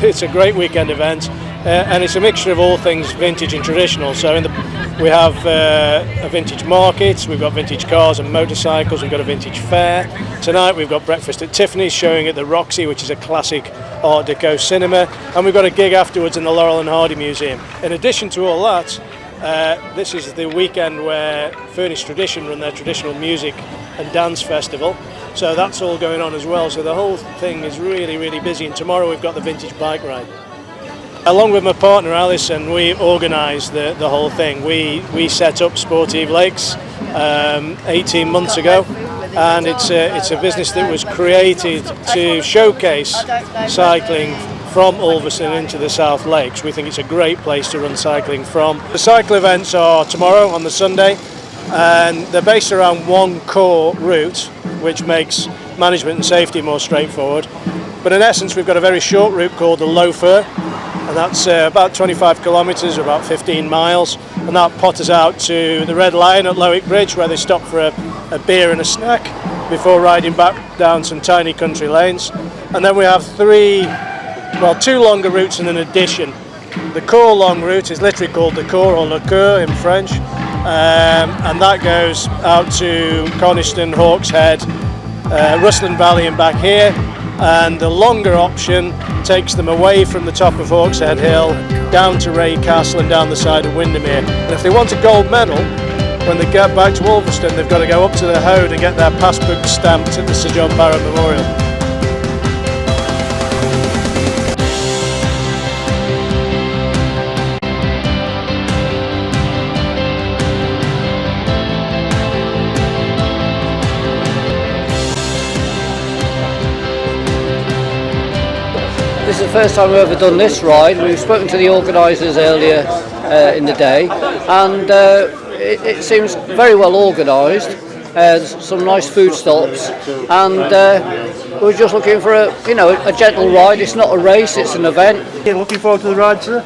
it's a great weekend event, and it's a mixture of all things vintage and traditional. So we have a vintage market, we've got vintage cars and motorcycles, we've got a vintage fair. Tonight we've got breakfast at Tiffany's showing at the Roxy, which is a classic Art Deco cinema, and we've got a gig afterwards in the Laurel and Hardy Museum. In addition to all that, this is the weekend where Furnished Tradition run their traditional music and dance festival, so that's all going on as well. So the whole thing is really, really busy, and tomorrow we've got the vintage bike ride. Along with my partner Alison, we organise the whole thing. We set up Sportive Lakes 18 months ago, and it's a business that was created to showcase cycling from Ulverston into the South Lakes. We think it's a great place to run cycling from. The cycle events are tomorrow on the Sunday, and they're based around one core route, which makes management and safety more straightforward. But in essence, we've got a very short route called the Loafer, and that's about 25 kilometres or about 15 miles, and that potters out to the Red Lion at Lowick Bridge, where they stop for a beer and a snack before riding back down some tiny country lanes. And then we have two longer routes and an addition. The core long route is literally called the Core, or Le Coeur in French, and that goes out to Coniston, Hawkshead, Rustland Valley and back here. And the longer option takes them away from the top of Hawkshead Hill, down to Ray Castle and down the side of Windermere. And if they want a gold medal, when they get back to Ulverston, they've got to go up to the Hode and get their passbook stamped at the Sir John Barrett Memorial. This is the first time we've ever done this ride. We've spoken to the organisers earlier in the day, and it seems very well organised. There's some nice food stops, and we're just looking for a gentle ride. It's not a race; it's an event. You're looking forward to the ride, sir?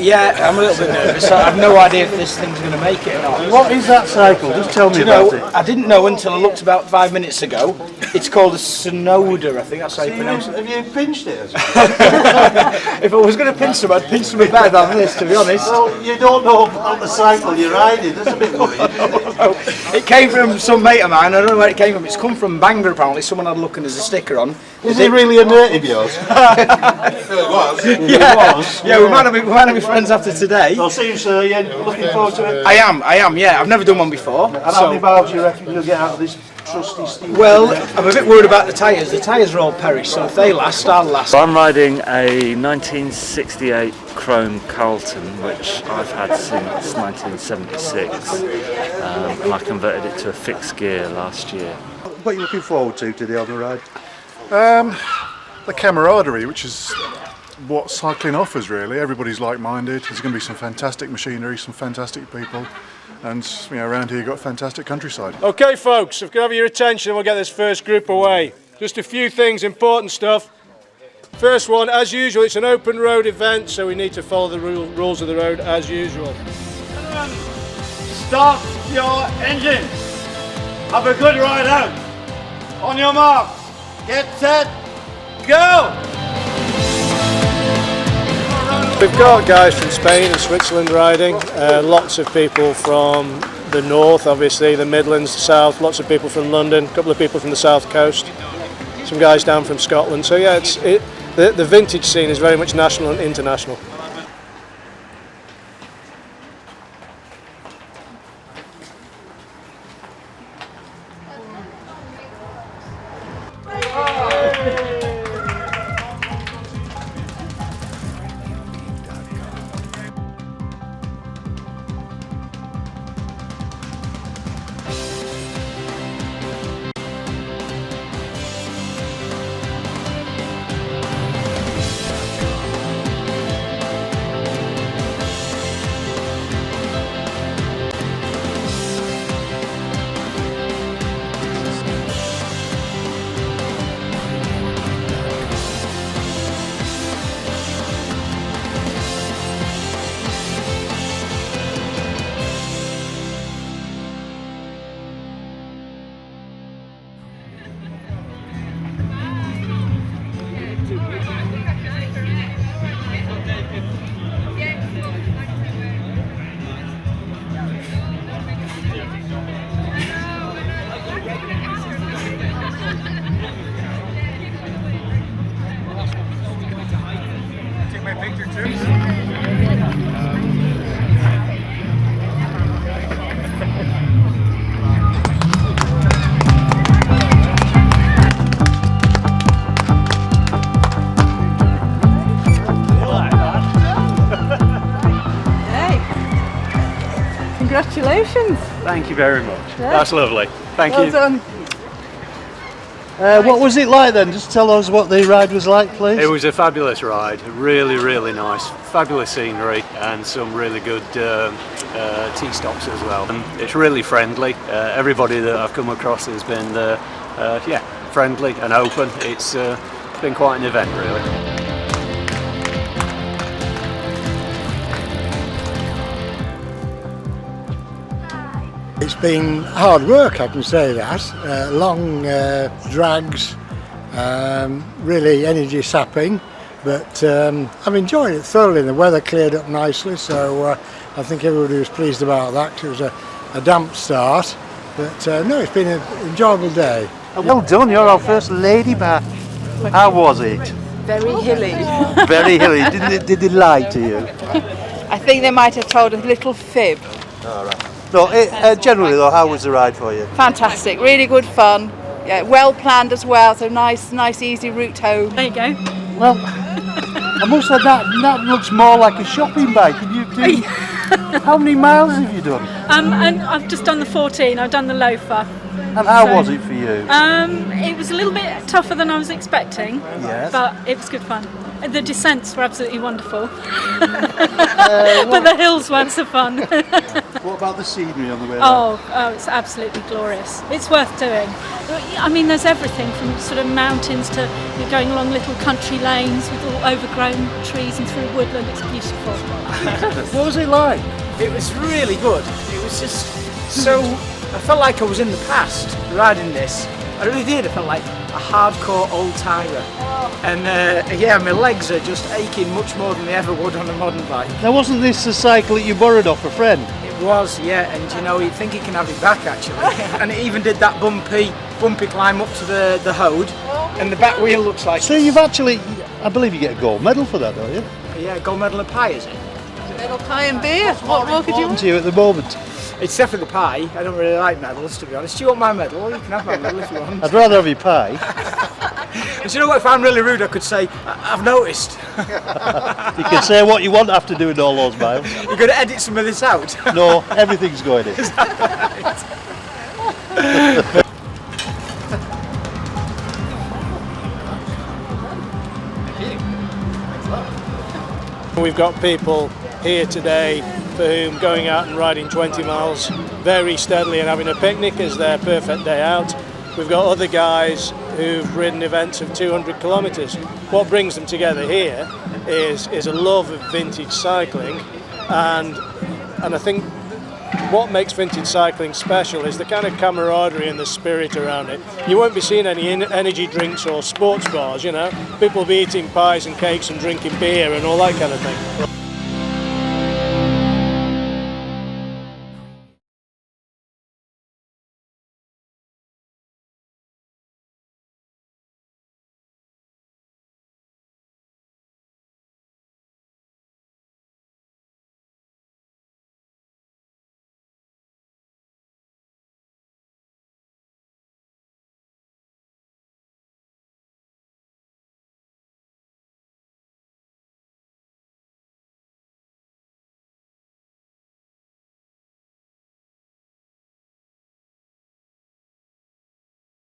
Yeah, I'm a little bit nervous. I have no idea if this thing's going to make it or not. What is that cycle? Just tell me about it. I didn't know until I looked about 5 minutes ago. It's called a Sonoda, I think that's how you pronounce it. Have you pinched it? If I was going to pinch some, I'd pinch some better than this, to be honest. Well, you don't know about the cycle you're riding. That's a bit worrying, isn't it? It came from some mate of mine. I don't know where it came from. It's come from Bangor, apparently. Someone had looking as a sticker on. Is he really a native yours? It was. Yeah, we might have been friends after today. Well, seems you're looking forward to it. I am, yeah. I've never done one before. And how many miles do you reckon you'll get out of this trusty steep? Well, I'm a bit worried about the tyres. The tyres are all perished, so if they last, I'll last. I'm riding a 1968 Chrome Carlton, which I've had since 1976, and I converted it to a fixed gear last year. What are you looking forward to today on the ride? The camaraderie, which is what cycling offers really. Everybody's like-minded. There's going to be some fantastic machinery, some fantastic people, and around here you've got fantastic countryside. Okay folks, if you can have your attention, we'll get this first group away. Just a few things, important stuff. First one, as usual, it's an open road event, so we need to follow the rules of the road as usual. Start your engines. Have a good ride out. On your marks, get set, go! We've got guys from Spain and Switzerland riding, lots of people from the north, obviously, the Midlands, the south, lots of people from London, a couple of people from the south coast, some guys down from Scotland. So yeah, the vintage scene is very much national and international. Congratulations. Thank you very much. Yeah. That's lovely. Thank Well you. done. What was it like then? Just tell us what the ride was like, please. It was a fabulous ride, really, really nice. Fabulous scenery and some really good tea stops as well. And it's really friendly. Everybody that I've come across has been friendly and open. It's been quite an event, really. It's been hard work, I can say that. Long drags, really energy sapping, but I've enjoyed it thoroughly. The weather cleared up nicely, so I think everybody was pleased about that, 'cause it was a damp start, but no, it's been an enjoyable day. Well done, you're our first lady back. How was it? Very hilly. Very hilly. Did they lie to you? I think they might have told a little fib. No, generally though, how was the ride for you? Fantastic, really good fun. Yeah, well planned as well, so nice easy route home. There you go. Well, I must say that looks more like a shopping bike. And you've done, how many miles have you done? And I've just done the 14. I've done the loafer. And how was it for you? It was a little bit tougher than I was expecting, Yes. but it was good fun. The descents were absolutely wonderful, but the hills weren't so fun. What about the scenery on the way Oh, it's absolutely glorious. It's worth doing. I mean, there's everything from sort of mountains to you're going along little country lanes with all overgrown trees and through woodland. It's beautiful. What was it like? It was really good. It was just so. I felt like I was in the past riding this. I really did. I felt like a hardcore old timer. And my legs are just aching much more than they ever would on a modern bike. Now, wasn't this a cycle that you borrowed off a friend? It was, yeah, and you know, you'd think he can have it back actually. And it even did that bumpy climb up to the Hode, and the back wheel looks like. So you've actually, I believe you get a gold medal for that, don't you? Yeah, gold medal of pie, is it? Little pie and beer. What more could you want? To you at the moment. It's definitely the pie. I don't really like medals, to be honest. Do you want my medal? You can have my medal if you want. I'd rather have your pie. And do you know what? If I'm really rude, I could say, I've noticed. You can say what you want after doing all those miles. You're going to edit some of this out? No, everything's going in. We've got people here today for whom going out and riding 20 miles very steadily and having a picnic is their perfect day out. We've got other guys who've ridden events of 200 kilometres. What brings them together here is a love of vintage cycling, and I think what makes vintage cycling special is the kind of camaraderie and the spirit around it. You won't be seeing any energy drinks or sports bars, you know. People will be eating pies and cakes and drinking beer and all that kind of thing.